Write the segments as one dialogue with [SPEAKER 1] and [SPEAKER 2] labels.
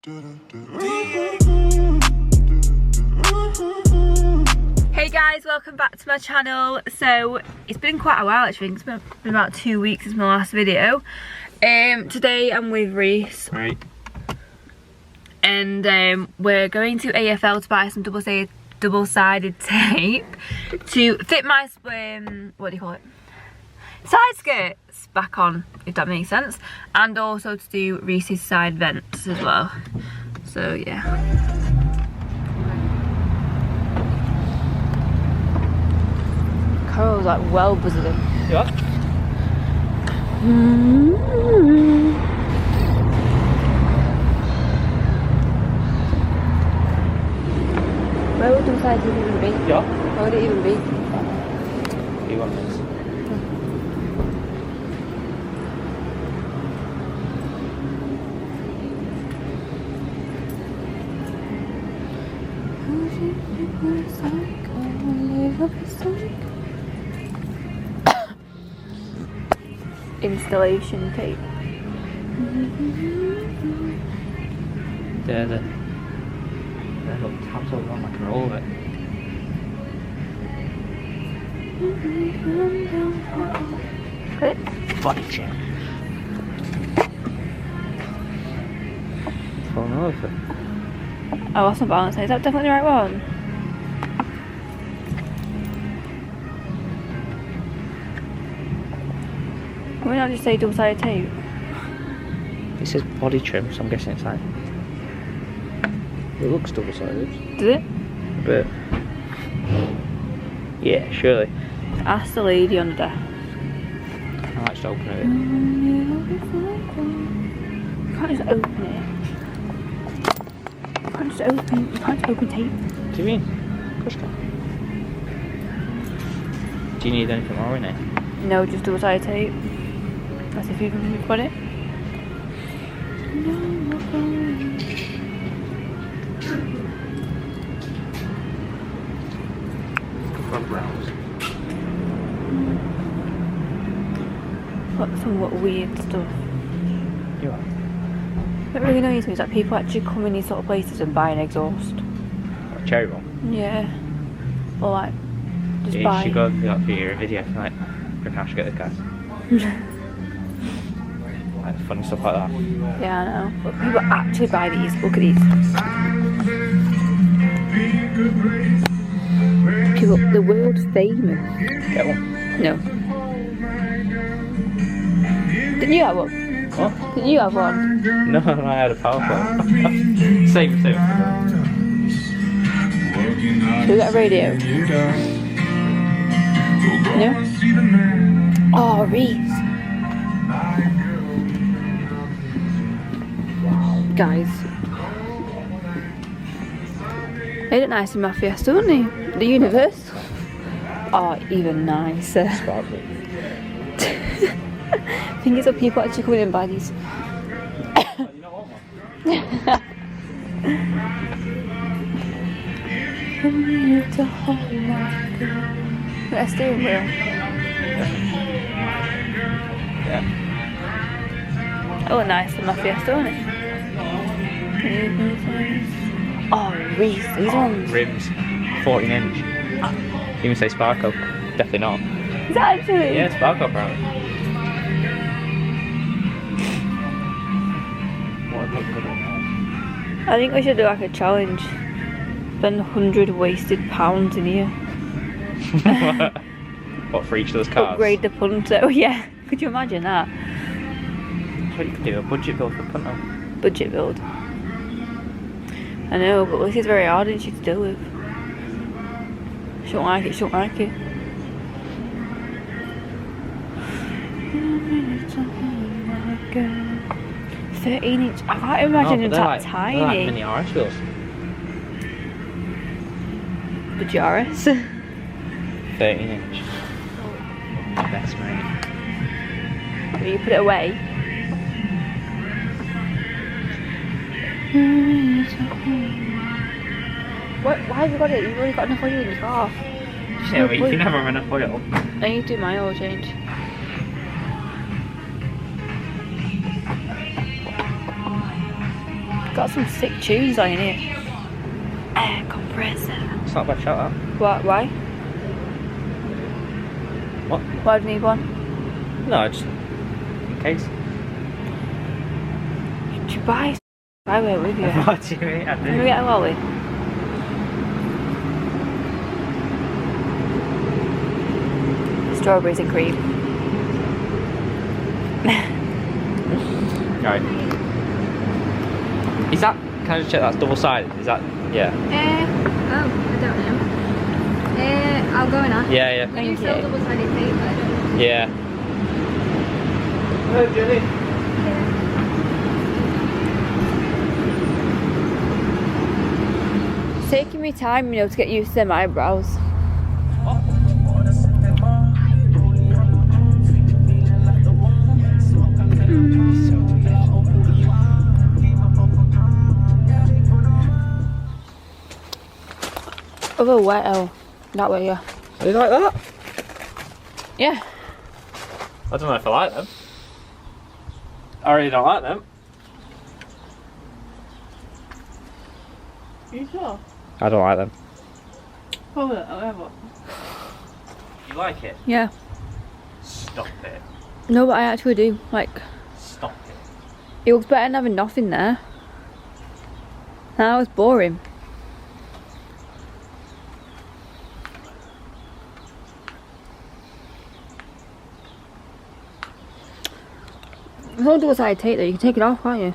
[SPEAKER 1] Hey guys, welcome back to my channel. So it's been quite a while actually. It's been about 2 weeks since my last video. Today I'm with Reese.
[SPEAKER 2] Right.
[SPEAKER 1] And we're going to AFL to buy some double-sided tape to fit my what do you call it? Side skirts back on, if that makes sense. And also to do Reese's side vents as well. So yeah. Carol's like well buzzing.
[SPEAKER 2] Yeah.
[SPEAKER 1] Where would the side even be?
[SPEAKER 2] Yeah.
[SPEAKER 1] Where would it even be?
[SPEAKER 2] You want this?
[SPEAKER 1] Installation tape.
[SPEAKER 2] There, the little tabs over on, I can roll it.
[SPEAKER 1] Click.
[SPEAKER 2] Body check. Falling over.
[SPEAKER 1] Oh, that's not balanced. Is that definitely the right one? Why not just say double-sided tape?
[SPEAKER 2] It says body trim, so I'm guessing it's like. It looks double-sided.
[SPEAKER 1] Does it?
[SPEAKER 2] A bit. Yeah, surely.
[SPEAKER 1] Ask the lady on the desk.
[SPEAKER 2] I'll just open it.
[SPEAKER 1] You can't just open it. You can't just open tape.
[SPEAKER 2] What do you mean? Of course you can. Do you need anything more in it?
[SPEAKER 1] No, just double-sided tape. That's if you've got it.
[SPEAKER 2] Front rounds.
[SPEAKER 1] Got some weird stuff.
[SPEAKER 2] You are.
[SPEAKER 1] What really annoys me is that people actually come in these sort of places and buy an exhaust.
[SPEAKER 2] What, cherry one?
[SPEAKER 1] Yeah. Or like, just
[SPEAKER 2] Yeah,
[SPEAKER 1] buy.
[SPEAKER 2] you should go for your video tonight. Reckon I should get the gas. Like funny stuff like that.
[SPEAKER 1] Yeah, I know. But people actually buy these. Look at these. People, the world famous.
[SPEAKER 2] Get one.
[SPEAKER 1] No. Didn't you have one?
[SPEAKER 2] What?
[SPEAKER 1] Didn't you have one?
[SPEAKER 2] No, I had a power phone. Same.
[SPEAKER 1] Should we get a radio? No? Oh, Reese. Guys. They look nice in my Fiesta, don't they? The Universe. Oh, even nicer.
[SPEAKER 2] Sparkly.
[SPEAKER 1] I think it's up people actually coming in and buy these.
[SPEAKER 2] You don't want one?
[SPEAKER 1] Got a steering wheel.
[SPEAKER 2] Yeah.
[SPEAKER 1] Oh, nice in my Fiesta, don't it? Oh, Reese, these ones.
[SPEAKER 2] Rims, 14 inch. Even say Sparko. Definitely not.
[SPEAKER 1] Is that actually?
[SPEAKER 2] Yeah, Sparko apparently.
[SPEAKER 1] I think we should do like a challenge. Spend 100 wasted pounds in here.
[SPEAKER 2] What, for each of those cars?
[SPEAKER 1] Upgrade the punter. Oh yeah, could you imagine that?
[SPEAKER 2] That's what you could do, a budget build for punter.
[SPEAKER 1] Budget build. I know, but this is very hard, isn't she, to deal with? She don't like it, she don't like it. 13 inch. I can't imagine them that tiny.
[SPEAKER 2] They're like mini RS wheels.
[SPEAKER 1] The GRS.
[SPEAKER 2] 13 inch. Best, mate.
[SPEAKER 1] Will you put it away? What? Why have you got it? You've already got enough oil in your car.
[SPEAKER 2] Yeah, but you can never run enough oil.
[SPEAKER 1] I need to do my oil change. got some sick tunes on here. Air compressor.
[SPEAKER 2] It's not a bad shout out.
[SPEAKER 1] What? Why?
[SPEAKER 2] What?
[SPEAKER 1] Why do you need one?
[SPEAKER 2] No, just in case.
[SPEAKER 1] Did you buy Highway with you?
[SPEAKER 2] What do you mean? I
[SPEAKER 1] Can we
[SPEAKER 2] do.
[SPEAKER 1] get a lolly? Strawberries and cream.
[SPEAKER 2] Right. Is that? Can I just check that's double sided? Is that? Yeah.
[SPEAKER 1] Oh, I don't know. I'll go in.
[SPEAKER 2] Yeah, yeah.
[SPEAKER 1] Thank you. Double-sided tape, but I don't know.
[SPEAKER 2] Yeah. Hello, Jenny.
[SPEAKER 1] It's taking me time, you know, to get used to them eyebrows. Oh, wet. Oh, that way, yeah.
[SPEAKER 2] Are you like that?
[SPEAKER 1] Yeah.
[SPEAKER 2] I don't know if I like them. I really don't like them.
[SPEAKER 1] Are you sure?
[SPEAKER 2] I don't like them.
[SPEAKER 1] Oh, whatever.
[SPEAKER 2] You like it?
[SPEAKER 1] Yeah.
[SPEAKER 2] Stop it.
[SPEAKER 1] No, but I actually do. Like,
[SPEAKER 2] Stop it.
[SPEAKER 1] it looks better than having nothing there. That was boring. It's all double-sided tape though, you can take it off, can't you?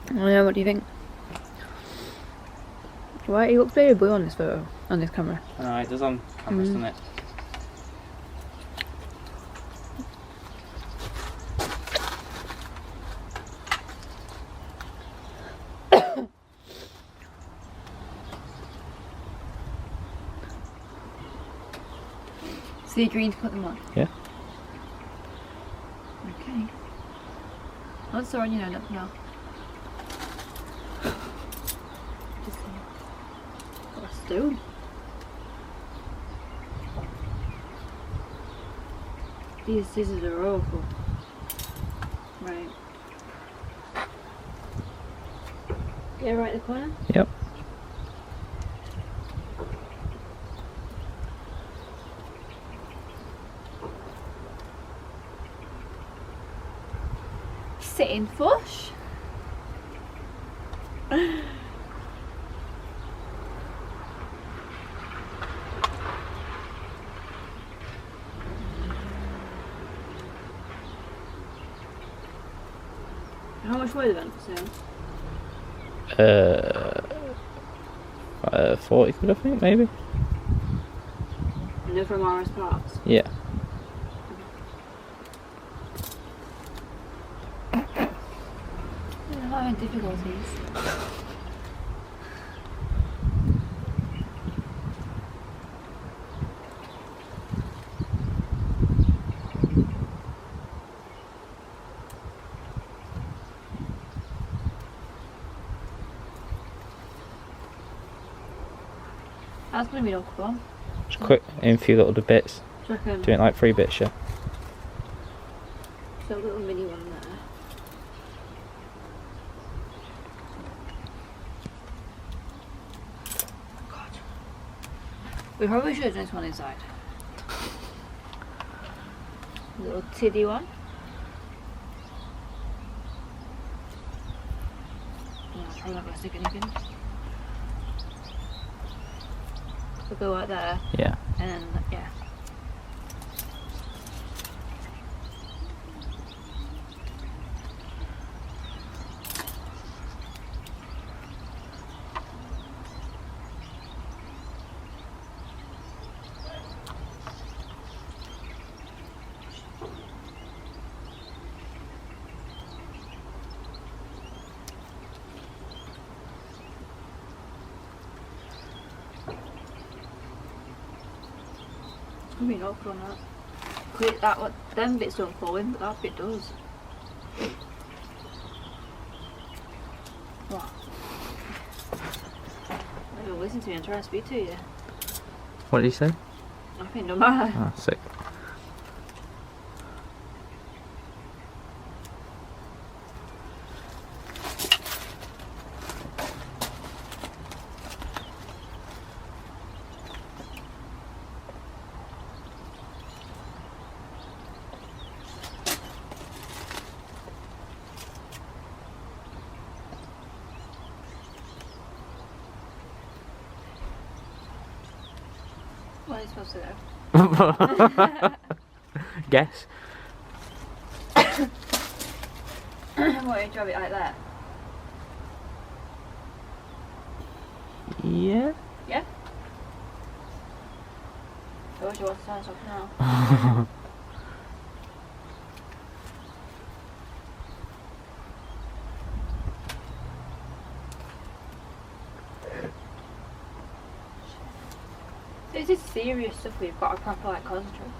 [SPEAKER 1] I don't know, what do you think? Why, he looks very blue on this photo, on this camera.
[SPEAKER 2] No, it does on camera, doesn't it?
[SPEAKER 1] So you're agreeing to put them on?
[SPEAKER 2] Yeah.
[SPEAKER 1] Okay. What's the one you know? No. Just got a stone. These scissors are awful. Right. Yeah, right in the corner?
[SPEAKER 2] Yep.
[SPEAKER 1] Sitting flush. How much were they then for sale?
[SPEAKER 2] 40 quid, I think, maybe.
[SPEAKER 1] And they're from RSParts.
[SPEAKER 2] Yeah.
[SPEAKER 1] I'm having difficulties. That's going to be an awkward one.
[SPEAKER 2] Just quick in a few little bits.
[SPEAKER 1] Do you reckon?
[SPEAKER 2] Doing like 3 bits, yeah.
[SPEAKER 1] So a little mini one there. God. We probably should have done this one inside. Little tiddy one. Yeah, I'm probably not going to stick anything. We'll go right there.
[SPEAKER 2] Yeah.
[SPEAKER 1] And then, yeah. It's gonna be an awkward one, that. Quick, that one, them bits don't fall in, but that bit does. What? Maybe listen to me and try to speak to you.
[SPEAKER 2] What did you say?
[SPEAKER 1] I think no matter.
[SPEAKER 2] Oh, sick.
[SPEAKER 1] What are you supposed to do?
[SPEAKER 2] Guess.
[SPEAKER 1] What, you drop it like that?
[SPEAKER 2] Yeah.
[SPEAKER 1] Yeah? So what do you want to start off now? This is serious stuff we've got to proper like concentrate.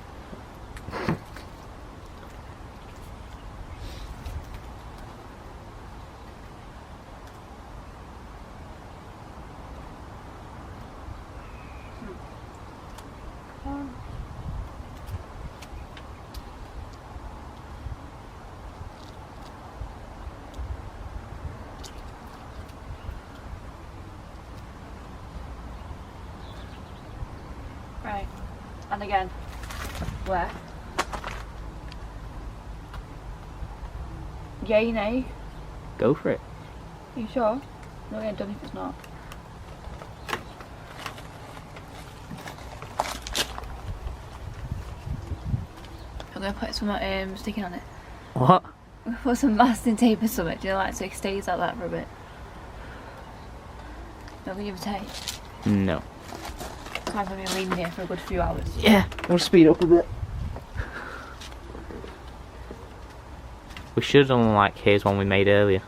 [SPEAKER 1] Right, and again, where? Yay, nay?
[SPEAKER 2] Go for it.
[SPEAKER 1] Are you sure? Not getting done if it's not. I'm gonna put some sticking on it.
[SPEAKER 2] What?
[SPEAKER 1] Put some masking tape or something, do you know, like so it stays like that for a bit. Don't give a tape.
[SPEAKER 2] No.
[SPEAKER 1] I'm gonna be leaning here for a good few hours.
[SPEAKER 2] Yeah, we'll speed up a bit. We should have done like here's one we made earlier.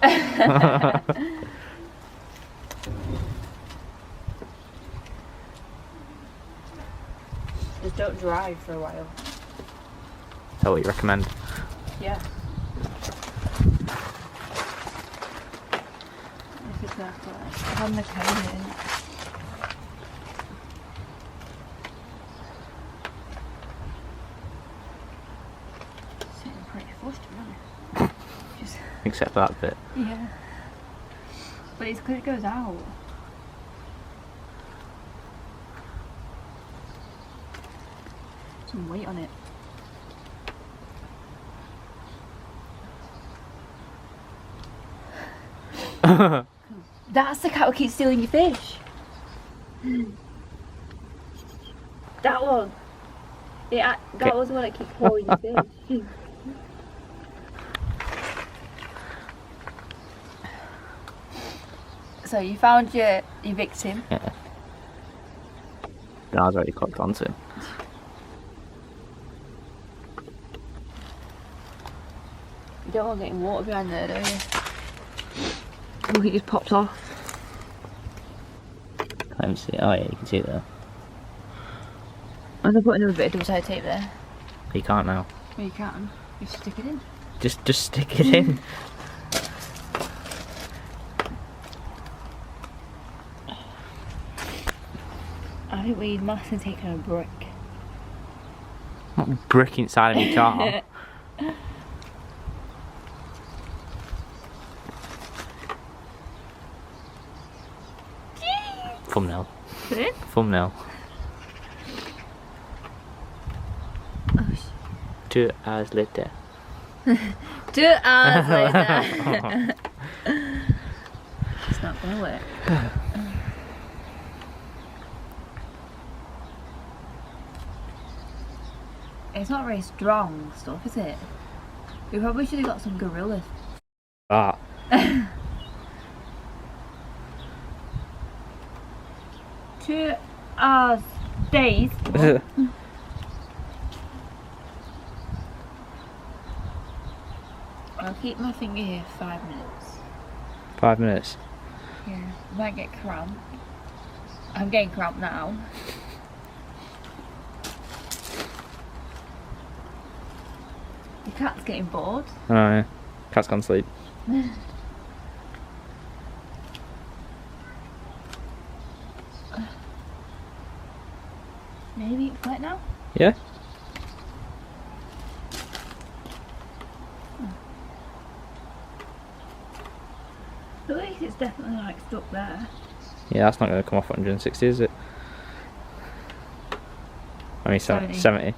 [SPEAKER 1] Just don't drive for a while.
[SPEAKER 2] Is that what you recommend?
[SPEAKER 1] Yeah. This is exactly like on the cane. Sitting pretty flushed, really. Just
[SPEAKER 2] Except for that bit.
[SPEAKER 1] yeah. But it's because it goes out. Some weight on it. That's the cat who keeps stealing your fish. That one. Yeah, that was the one that keeps pouring your fish. So you found your victim.
[SPEAKER 2] Yeah. I was already clocked onto him.
[SPEAKER 1] You don't want getting water behind there, do you? Look, it just popped off.
[SPEAKER 2] Can't see it. Oh yeah, you can see it there.
[SPEAKER 1] I'm gonna put another bit of double-sided tape there.
[SPEAKER 2] You can't now.
[SPEAKER 1] Well, you can. You stick it in.
[SPEAKER 2] Just stick it in.
[SPEAKER 1] I think we must have taken a brick.
[SPEAKER 2] Not brick inside of your car. Thumbnail.
[SPEAKER 1] Put it in?
[SPEAKER 2] Thumbnail.
[SPEAKER 1] Oh,
[SPEAKER 2] 2 hours later.
[SPEAKER 1] 2 hours later. It's not gonna work. It's not very strong stuff, is it? We probably should have got some gorillas.
[SPEAKER 2] Ah.
[SPEAKER 1] 2 hours days. I'll keep my finger here for 5 minutes.
[SPEAKER 2] 5 minutes.
[SPEAKER 1] Yeah, I might get cramp. I'm getting cramp now. The cat's getting bored.
[SPEAKER 2] Oh yeah. Cat's gone to sleep.
[SPEAKER 1] Maybe Right now?
[SPEAKER 2] Yeah.
[SPEAKER 1] At least it's definitely like stuck there.
[SPEAKER 2] Yeah, that's not going to come off 160, is it? I mean 70.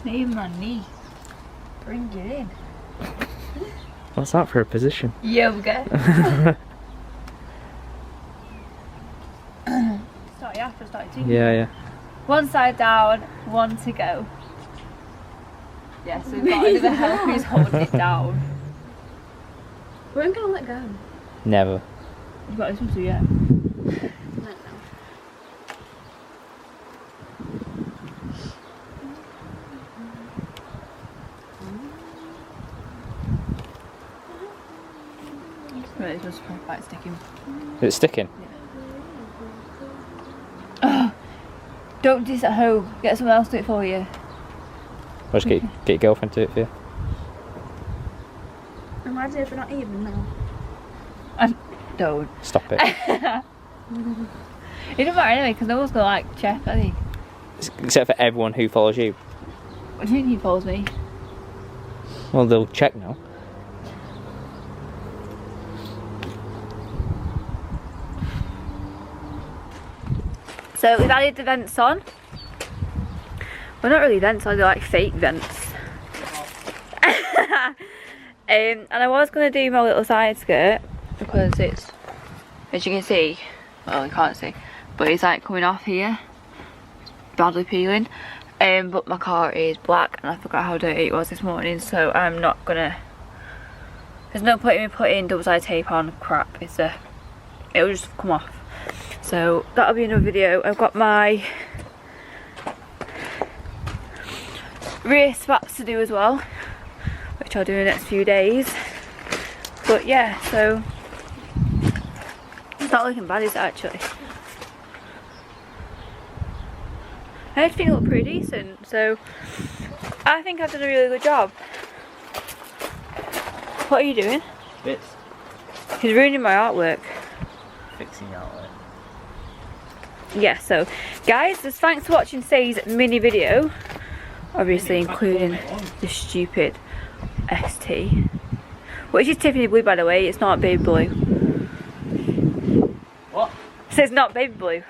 [SPEAKER 1] Even my knee. Bring it in.
[SPEAKER 2] What's that for a position?
[SPEAKER 1] Yoga. Start after starting.
[SPEAKER 2] Yeah.
[SPEAKER 1] One side down, one to go. Yes, we've got another help who's holding it down. We ain't gonna let go.
[SPEAKER 2] Never.
[SPEAKER 1] You've got this one too, yeah. Right, it's just quite sticking.
[SPEAKER 2] Is it sticking?
[SPEAKER 1] Oh, don't do this at home. Get someone else to do it for you.
[SPEAKER 2] Or just get your girlfriend to do it for you.
[SPEAKER 1] Imagine if we're not even now. And don't.
[SPEAKER 2] Stop it.
[SPEAKER 1] It doesn't matter anyway, because no one's gonna like check, are they?
[SPEAKER 2] Except for everyone who follows you.
[SPEAKER 1] What do you mean he follows me?
[SPEAKER 2] Well, they'll check now.
[SPEAKER 1] So we've added the vents on. Well, not really vents, they're like fake vents. And I was going to do my little side skirt because it's, as you can see, well you can't see, but it's like coming off here, badly peeling. But my car is black and I forgot how dirty it was this morning, so I'm not gonna, there's no point in me putting double side tape on crap. It'll just come off. So that'll be another video. I've got my rear spats to do as well, which I'll do in the next few days. But yeah, so it's not looking bad, is it actually? I think it looked pretty decent, so I think I've done a really good job. What are you doing?
[SPEAKER 2] Bits.
[SPEAKER 1] He's ruining my artwork.
[SPEAKER 2] Fixing artwork.
[SPEAKER 1] Yeah, so guys, just thanks for watching today's mini video, obviously including the stupid ST, which is Tiffany blue by the way, it's not baby blue.
[SPEAKER 2] What?
[SPEAKER 1] So it's not baby blue.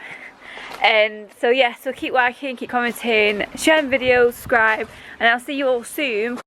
[SPEAKER 1] And so yeah, so keep liking, keep commenting, sharing videos, subscribe, and I'll see you all soon.